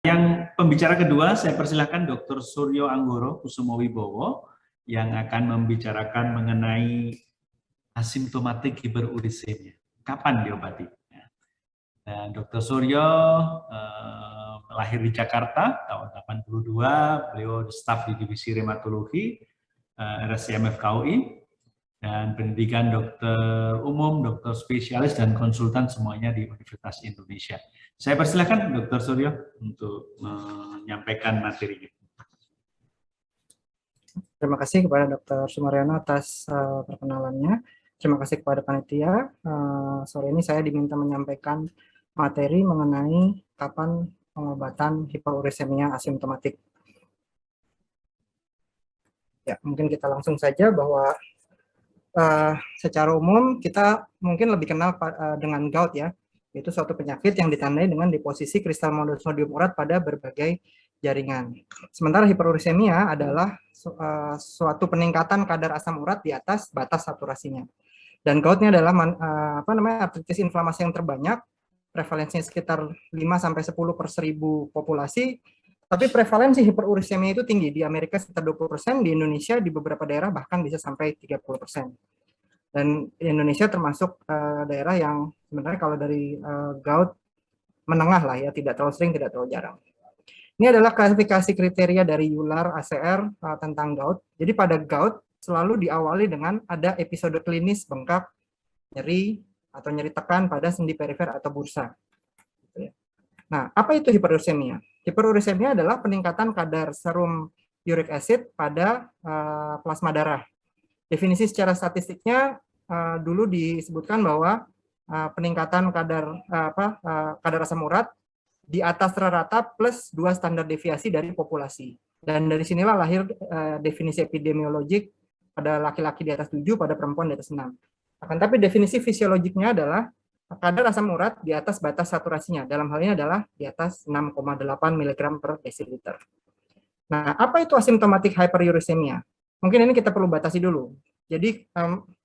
Yang pembicara kedua, saya persilahkan Dr. Suryo Anggoro Kusumo Wibowo yang akan membicarakan mengenai asimptomatik hiperurisemia. Kapan diobati? Nah, Dr. Suryo lahir di Jakarta tahun 82, beliau staf di Divisi Reumatologi RSCM FKUI, dan pendidikan dokter umum, dokter spesialis, dan konsultan semuanya di Universitas Indonesia. Saya persilakan Dr. Suryo untuk menyampaikan materinya. Terima kasih kepada Dr. Sumaryono atas perkenalannya. Terima kasih kepada panitia. Sore ini saya diminta menyampaikan materi mengenai kapan pengobatan hiperurisemia asimptomatik. Ya, mungkin kita langsung saja bahwa secara umum kita mungkin lebih kenal dengan gout ya. Itu suatu penyakit yang ditandai dengan deposisi kristal monosodium urat pada berbagai jaringan. Sementara hiperurisemia adalah suatu peningkatan kadar asam urat di atas batas saturasinya. Dan goutnya adalah artritis inflamasi yang terbanyak, prevalensinya sekitar 5-10 per 1000 populasi, tapi prevalensi hiperurisemia itu tinggi. Di Amerika sekitar 20%, di Indonesia di beberapa daerah bahkan bisa sampai 30%. Dan Indonesia termasuk daerah yang sebenarnya kalau dari gout menengah lah ya, tidak terlalu sering, tidak terlalu jarang. Ini adalah klasifikasi kriteria dari Euler ACR tentang gout. Jadi pada gout selalu diawali dengan ada episode klinis bengkak, nyeri, atau nyeri tekan pada sendi perifer atau bursa. Nah, apa itu hiperurisemia? Hiperurisemia adalah peningkatan kadar serum uric acid pada plasma darah. Definisi secara statistiknya dulu disebutkan bahwa peningkatan kadar asam urat di atas rata plus 2 standar deviasi dari populasi. Dan dari sinilah lahir definisi epidemiologik pada laki-laki di atas 7, pada perempuan di atas 6. Akan tapi definisi fisiologiknya adalah kadar asam urat di atas batas saturasinya. Dalam hal ini adalah di atas 6,8 mg per desiliter. Nah, apa itu asimptomatik hyperurisemia? Mungkin ini kita perlu batasi dulu. Jadi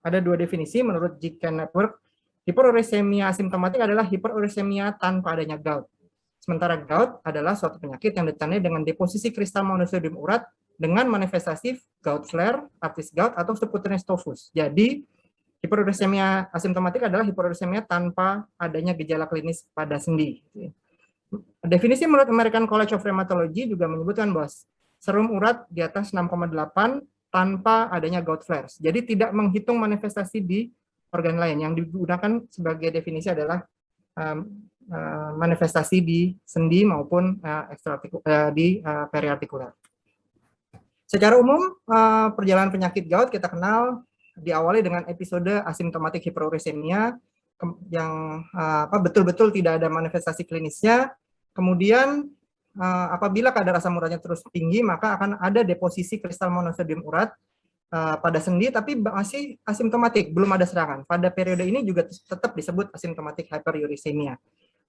ada 2 definisi menurut JICAN Network. Hiperurisemia asimptomatik adalah hiperurisemia tanpa adanya gout. Sementara gout adalah suatu penyakit yang ditandai dengan deposisi kristal monosodium urat dengan manifestasi gout flare, arthritis gout, atau subcutaneous tophus. Jadi hiperurisemia asimptomatik adalah hiperurisemia tanpa adanya gejala klinis pada sendi. Definisi menurut American College of Rheumatology juga menyebutkan bahwa serum urat di atas 6,8 tanpa adanya gout flares. Jadi tidak menghitung manifestasi di organ lain. Yang digunakan sebagai definisi adalah manifestasi di sendi maupun di periartikular. Secara umum, perjalanan penyakit gout kita kenal diawali dengan episode asimptomatik hiperurisemia yang betul-betul tidak ada manifestasi klinisnya. Kemudian apabila kadar asam uratnya terus tinggi, maka akan ada deposisi kristal monosodium urat pada sendi, tapi masih asimptomatik, belum ada serangan. Pada periode ini juga tetap disebut asimptomatik hyperurisemia.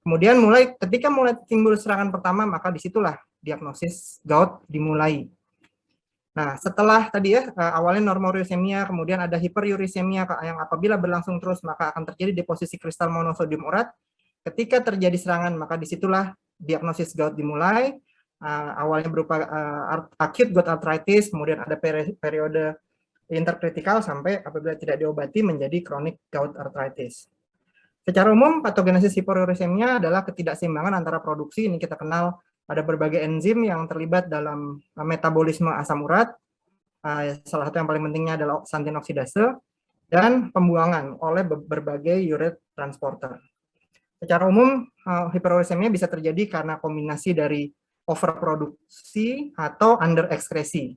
Kemudian ketika mulai timbul serangan pertama, maka disitulah diagnosis gout dimulai. Nah, setelah tadi ya, awalnya normurisemia, kemudian ada hiperurisemia yang apabila berlangsung terus, maka akan terjadi deposisi kristal monosodium urat. Ketika terjadi serangan, maka disitulah diagnosis gout dimulai. Awalnya berupa acute gout arthritis, kemudian ada periode interkritikal sampai apabila tidak diobati menjadi chronic gout arthritis. Secara umum, patogenesis hiperurisemia adalah ketidakseimbangan antara produksi, ini kita kenal ada berbagai enzim yang terlibat dalam metabolisme asam urat. Salah satu yang paling pentingnya adalah xantin oksidase dan pembuangan oleh berbagai urate transporter. Secara umum, hiperurisemia bisa terjadi karena kombinasi dari overproduksi atau underekskresi.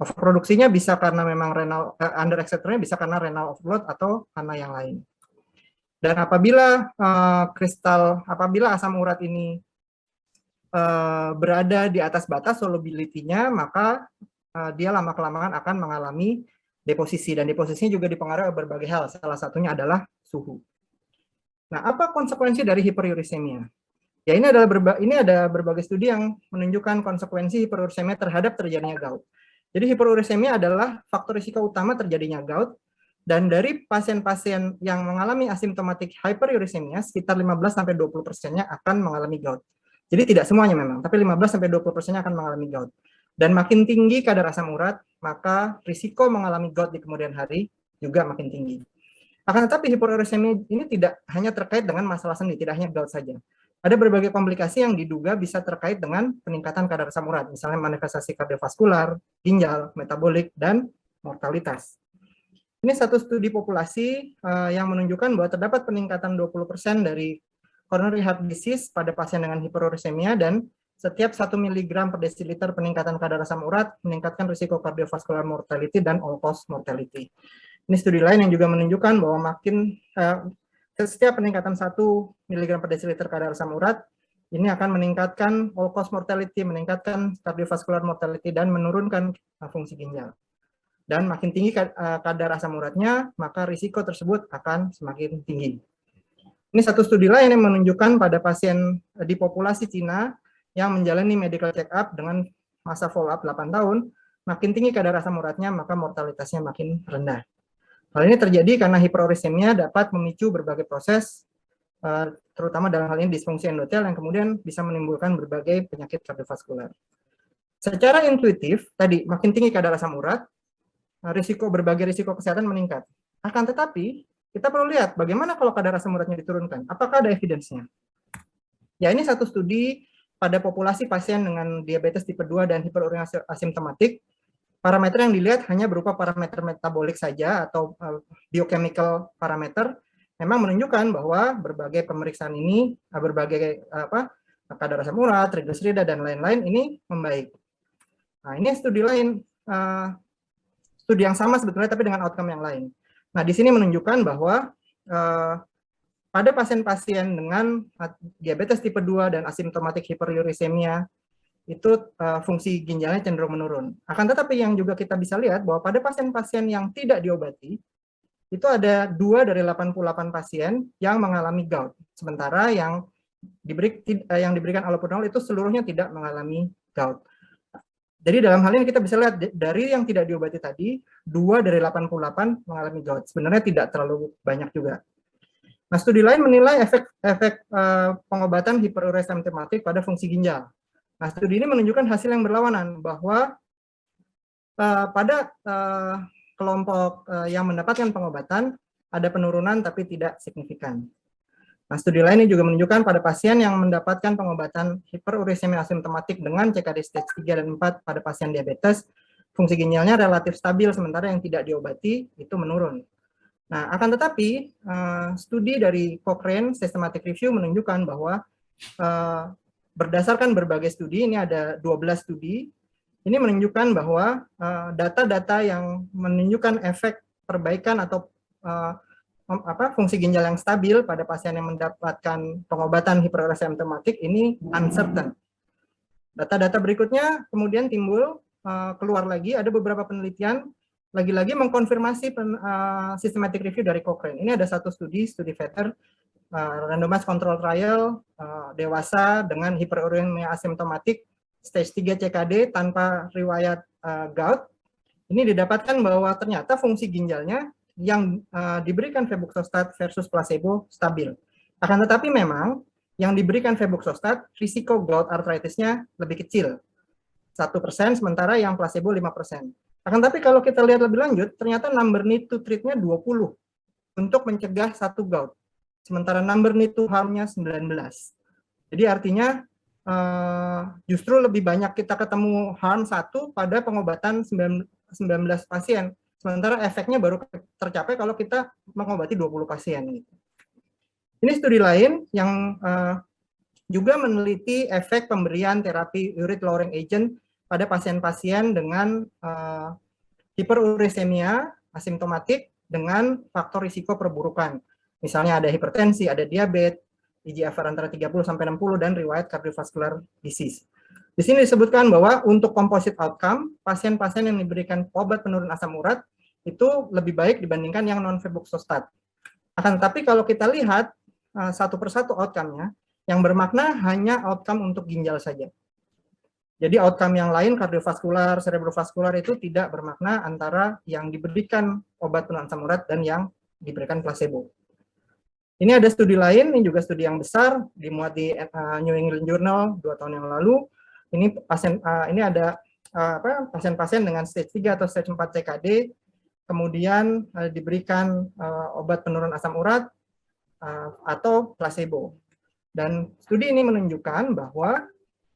Overproduksinya bisa karena memang underekskresinya bisa karena renal overload atau karena yang lain. Dan apabila asam urat ini berada di atas batas solubility-nya, maka dia lama-kelamaan akan mengalami deposisi, dan deposisinya juga dipengaruhi oleh berbagai hal, salah satunya adalah suhu. Nah, apa konsekuensi dari hiperurisemia? Ya, ini ada berbagai studi yang menunjukkan konsekuensi hiperurisemia terhadap terjadinya gout. Jadi hiperurisemia adalah faktor risiko utama terjadinya gout, dan dari pasien-pasien yang mengalami asimptomatik hyperurisemia, sekitar 15-20%-nya akan mengalami gout. Jadi tidak semuanya memang, tapi 15-20% akan mengalami gout. Dan makin tinggi kadar asam urat, maka risiko mengalami gout di kemudian hari juga makin tinggi. Akan tetapi hiperurisemia ini tidak hanya terkait dengan masalah sendi, tidak hanya gout saja. Ada berbagai komplikasi yang diduga bisa terkait dengan peningkatan kadar asam urat, misalnya manifestasi kardiovaskular, ginjal, metabolik, dan mortalitas. Ini satu studi populasi yang menunjukkan bahwa terdapat peningkatan 20% dari coronary heart disease pada pasien dengan hiperurisemia, dan setiap 1 mg per desiliter peningkatan kadar asam urat meningkatkan risiko cardiovascular mortality dan all-cause mortality. Ini studi lain yang juga menunjukkan bahwa setiap peningkatan 1 mg per desiliter kadar asam urat ini akan meningkatkan all-cause mortality, meningkatkan cardiovascular mortality, dan menurunkan fungsi ginjal. Dan makin tinggi kadar asam uratnya, maka risiko tersebut akan semakin tinggi. Ini satu studi lain yang menunjukkan pada pasien di populasi Cina yang menjalani medical check-up dengan masa follow-up 8 tahun, makin tinggi kadar asam uratnya, maka mortalitasnya makin rendah. Hal ini terjadi karena hiperurisemia dapat memicu berbagai proses, terutama dalam hal ini disfungsi endotel yang kemudian bisa menimbulkan berbagai penyakit kardiovaskular. Secara intuitif, tadi makin tinggi kadar asam urat, berbagai risiko kesehatan meningkat. Akan tetapi, kita perlu lihat bagaimana kalau kadar asam uratnya diturunkan. Apakah ada evidence-nya? Ya, ini satu studi pada populasi pasien dengan diabetes tipe 2 dan hiperurinemia asimptomatik. Parameter yang dilihat hanya berupa parameter metabolik saja atau biochemical parameter, memang menunjukkan bahwa berbagai pemeriksaan ini, berbagai kadar asam urat, trigliserida, dan lain-lain ini membaik. Nah, ini studi lain, studi yang sama sebetulnya tapi dengan outcome yang lain. Nah, di sini menunjukkan bahwa pada pasien-pasien dengan diabetes tipe 2 dan asimptomatik hiperurisemia, itu fungsi ginjalnya cenderung menurun. Akan tetapi yang juga kita bisa lihat bahwa pada pasien-pasien yang tidak diobati, itu ada 2 dari 88 pasien yang mengalami gout. Sementara yang diberikan allopurinol itu seluruhnya tidak mengalami gout. Jadi dalam hal ini kita bisa lihat dari yang tidak diobati tadi, 2 dari 88 mengalami gout. Sebenarnya tidak terlalu banyak juga. Nah, studi lain menilai efek pengobatan hiperurisemia asimptomatik pada fungsi ginjal. Nah, studi ini menunjukkan hasil yang berlawanan bahwa pada kelompok yang mendapatkan pengobatan ada penurunan tapi tidak signifikan. Nah, studi lain ini juga menunjukkan pada pasien yang mendapatkan pengobatan hiperurisemia asimptomatik dengan CKD stage 3 dan 4 pada pasien diabetes, fungsi ginjalnya relatif stabil, sementara yang tidak diobati itu menurun. Nah, akan tetapi studi dari Cochrane Systematic Review menunjukkan bahwa berdasarkan berbagai studi, ini ada 12 studi, ini menunjukkan bahwa data-data yang menunjukkan efek perbaikan atau fungsi ginjal yang stabil pada pasien yang mendapatkan pengobatan hiperurisemia asimptomatik ini uncertain. Data-data berikutnya kemudian timbul, keluar lagi, ada beberapa penelitian, lagi-lagi mengkonfirmasi systematic review dari Cochrane. Ini ada satu studi Vetter, randomized control trial dewasa dengan hiperurinemia asimptomatik stage 3 CKD tanpa riwayat gout. Ini didapatkan bahwa ternyata fungsi ginjalnya yang diberikan febuxostat versus placebo stabil. Akan tetapi memang yang diberikan febuxostat risiko gout arthritis-nya lebih kecil, 1%, sementara yang placebo 5%. Akan tetapi kalau kita lihat lebih lanjut, ternyata number need to treat-nya 20 untuk mencegah 1 gout. Sementara number need to harm-nya 19. Jadi artinya justru lebih banyak kita ketemu harm 1 pada pengobatan 19 pasien. Sementara efeknya baru tercapai kalau kita mengobati 20 pasien. Ini studi lain yang juga meneliti efek pemberian terapi urate lowering agent pada pasien-pasien dengan hiperurisemia asimptomatik dengan faktor risiko perburukan. Misalnya ada hipertensi, ada diabetes, eGFR antara 30 sampai 60 dan riwayat cardiovascular disease. Di sini disebutkan bahwa untuk composite outcome, pasien-pasien yang diberikan obat penurun asam urat itu lebih baik dibandingkan yang non-febuxostat. Akan tetapi kalau kita lihat satu persatu outcome-nya, yang bermakna hanya outcome untuk ginjal saja. Jadi outcome yang lain, kardiovaskular, cerebrovaskular itu tidak bermakna antara yang diberikan obat penurun asam urat dan yang diberikan placebo. Ini ada studi lain, ini juga studi yang besar, dimuat di New England Journal 2 tahun yang lalu. Ini ada pasien-pasien dengan stage 3 atau stage 4 CKD, kemudian diberikan obat penurun asam urat atau placebo. Dan studi ini menunjukkan bahwa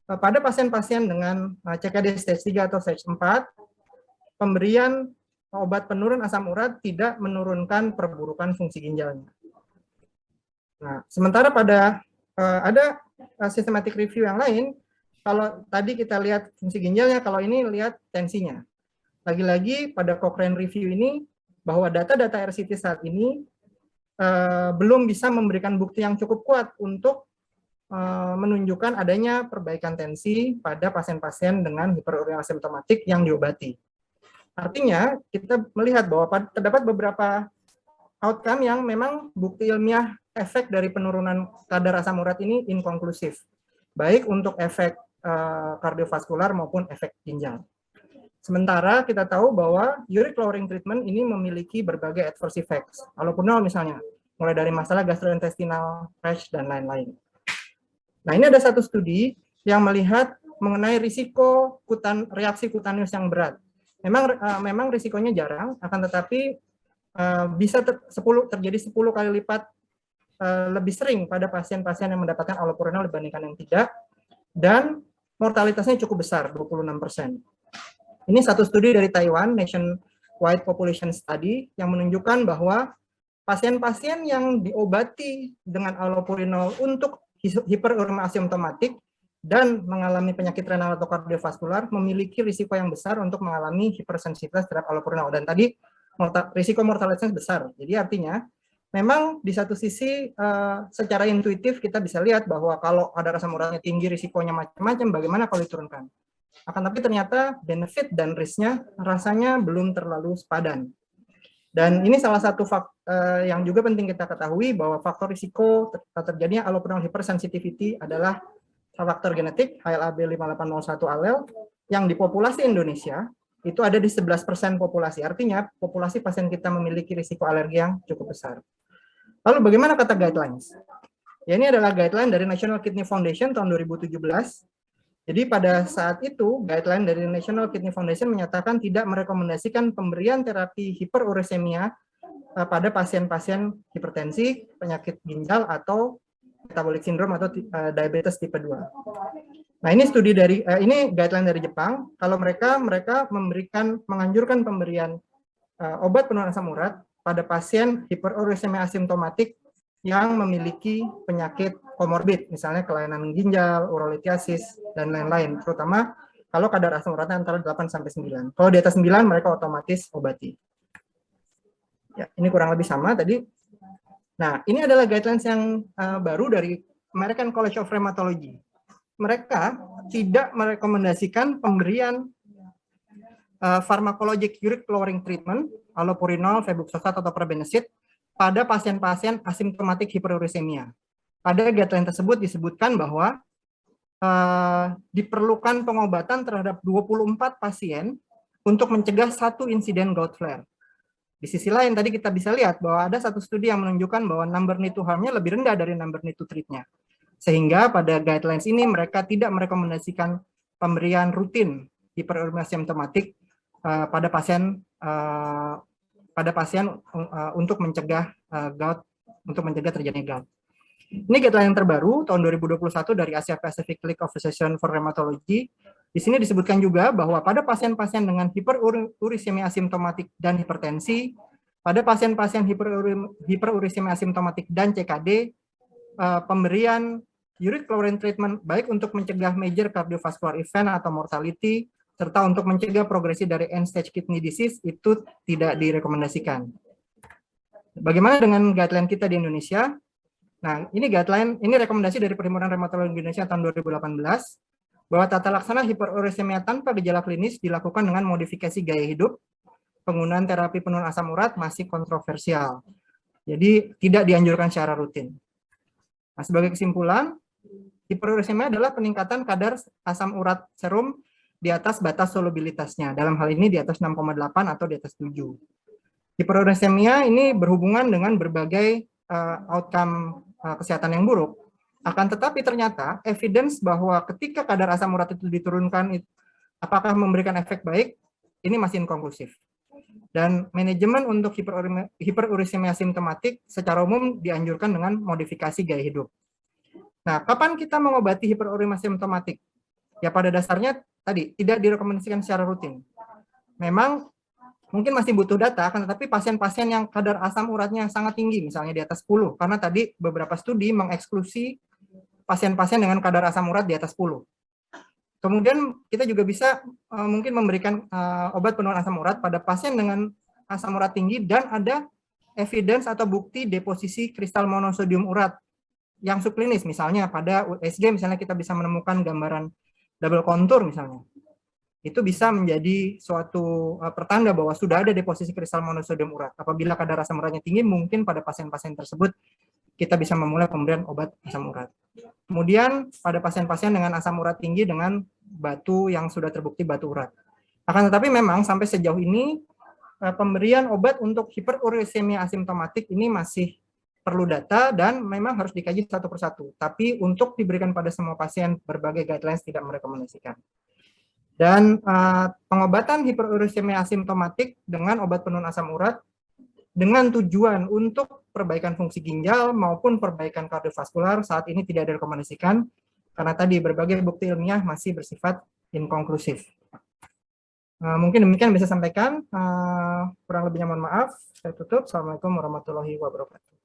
pada pasien-pasien dengan CKD stage 3 atau stage 4, pemberian obat penurun asam urat tidak menurunkan perburukan fungsi ginjalnya. Nah, sementara pada ada systematic review yang lain, kalau tadi kita lihat fungsi ginjalnya, kalau ini lihat tensinya. Lagi-lagi pada Cochrane review ini, bahwa data-data RCT saat ini belum bisa memberikan bukti yang cukup kuat untuk menunjukkan adanya perbaikan tensi pada pasien-pasien dengan hiperurinemia asimptomatik yang diobati. Artinya, kita melihat bahwa terdapat beberapa outcome yang memang bukti ilmiah efek dari penurunan kadar asam urat ini inkonklusif, baik untuk efek kardiovaskular maupun efek ginjal. Sementara kita tahu bahwa uric lowering treatment ini memiliki berbagai adverse effects, allopurinol misalnya, mulai dari masalah gastrointestinal, rash, dan lain-lain. Nah, ini ada satu studi yang melihat mengenai risiko reaksi kutaneus yang berat. Memang risikonya jarang, akan tetapi bisa terjadi 10 kali lipat lebih sering pada pasien-pasien yang mendapatkan allopurinol dibandingkan yang tidak, dan mortalitasnya cukup besar, 26%. Ini satu studi dari Taiwan, Nationwide Population Study, yang menunjukkan bahwa pasien-pasien yang diobati dengan allopurinol untuk hiperuremia asimptomatik dan mengalami penyakit renal atau kardiovaskular memiliki risiko yang besar untuk mengalami hipersensitivitas terhadap allopurinol. Dan tadi risiko mortalitasnya besar. Jadi artinya memang di satu sisi secara intuitif kita bisa lihat bahwa kalau kadar asam uratnya tinggi, risikonya macam-macam, bagaimana kalau diturunkan? Akan tapi ternyata benefit dan risk-nya rasanya belum terlalu sepadan. Dan ini salah satu yang juga penting kita ketahui, bahwa faktor risiko terjadinya allopurinol hypersensitivity adalah faktor genetik HLA-B 5801 allele yang di populasi Indonesia itu ada di 11% populasi. Artinya populasi pasien kita memiliki risiko alergi yang cukup besar. Lalu bagaimana kata guidelines? Ya, ini adalah guideline dari National Kidney Foundation tahun 2017. Jadi pada saat itu, guideline dari National Kidney Foundation menyatakan tidak merekomendasikan pemberian terapi hiperurisemia pada pasien-pasien hipertensi, penyakit ginjal, atau metabolic syndrome atau diabetes tipe 2. Nah, ini studi dari ini guideline dari Jepang. Kalau mereka menganjurkan pemberian obat penurun asam urat pada pasien hiperurisemia asimptomatik yang memiliki penyakit komorbid, misalnya kelainan ginjal, urolitiasis, dan lain-lain, terutama kalau kadar asam uratnya antara 8 sampai 9. Kalau di atas 9 mereka otomatis obati. Ya, ini kurang lebih sama tadi. Nah, ini adalah guidelines yang baru dari American College of Rheumatology. Mereka tidak merekomendasikan pemberian pharmacologic uric lowering treatment, allopurinol, febuxostat, atau probenecid pada pasien-pasien asimptomatik hiperurisemia. Pada guideline tersebut disebutkan bahwa diperlukan pengobatan terhadap 24 pasien untuk mencegah 1 insiden gout flare. Di sisi lain, tadi kita bisa lihat bahwa ada satu studi yang menunjukkan bahwa number need to harm-nya lebih rendah dari number need to treat-nya. Sehingga pada guidelines ini mereka tidak merekomendasikan pemberian rutin hiperuremia asimptomatik pada pasien untuk mencegah gout, untuk mencegah terjadinya gout. Ini guideline yang terbaru tahun 2021 dari Asia Pacific League of Association for Rheumatology. Di sini disebutkan juga bahwa pada pasien-pasien dengan hiperurisemia asimptomatik dan hipertensi, pada pasien-pasien hiperurisemia asimptomatik dan CKD, pemberian uric lowering treatment baik untuk mencegah major cardiovascular event atau mortality, serta untuk mencegah progresi dari end-stage kidney disease itu tidak direkomendasikan. Bagaimana dengan guideline kita di Indonesia? Nah, ini guideline, ini rekomendasi dari Perhimpunan Rheumatologi Indonesia tahun 2018, bahwa tata laksana hiperurisemia tanpa gejala klinis dilakukan dengan modifikasi gaya hidup, penggunaan terapi penurun asam urat masih kontroversial. Jadi, tidak dianjurkan secara rutin. Nah, sebagai kesimpulan, hiperurisemia adalah peningkatan kadar asam urat serum di atas batas solubilitasnya. Dalam hal ini di atas 6,8 atau di atas 7. Hiperurisemia ini berhubungan dengan berbagai outcome kesehatan yang buruk. Akan tetapi ternyata evidence bahwa ketika kadar asam urat itu diturunkan, apakah memberikan efek baik, ini masih inkonklusif. Dan manajemen untuk hiperurisemia simptomatik secara umum dianjurkan dengan modifikasi gaya hidup. Nah, kapan kita mengobati hiperurisemia simptomatik? Ya pada dasarnya tadi tidak direkomendasikan secara rutin. Memang mungkin masih butuh data, akan tetapi pasien-pasien yang kadar asam uratnya sangat tinggi, misalnya di atas 10, karena tadi beberapa studi mengeksklusi pasien-pasien dengan kadar asam urat di atas 10. Kemudian kita juga bisa mungkin memberikan obat penurunan asam urat pada pasien dengan asam urat tinggi dan ada evidence atau bukti deposisi kristal monosodium urat yang subklinis, misalnya pada USG misalnya kita bisa menemukan gambaran double contour misalnya. Itu bisa menjadi suatu pertanda bahwa sudah ada deposisi kristal monosodium urat. Apabila kadar asam uratnya tinggi, mungkin pada pasien-pasien tersebut kita bisa memulai pemberian obat asam urat. Kemudian pada pasien-pasien dengan asam urat tinggi dengan batu yang sudah terbukti batu urat. Akan tetapi memang sampai sejauh ini pemberian obat untuk hiperurisemia asimptomatik ini masih perlu data dan memang harus dikaji satu persatu. Tapi untuk diberikan pada semua pasien, berbagai guidelines tidak merekomendasikan. Dan pengobatan hiperurisemia asimptomatik dengan obat penurun asam urat dengan tujuan untuk perbaikan fungsi ginjal maupun perbaikan kardiovaskular saat ini tidak direkomendasikan karena tadi berbagai bukti ilmiah masih bersifat inkonklusif. Mungkin demikian bisa sampaikan. Kurang lebihnya mohon maaf. Saya tutup. Assalamualaikum warahmatullahi wabarakatuh.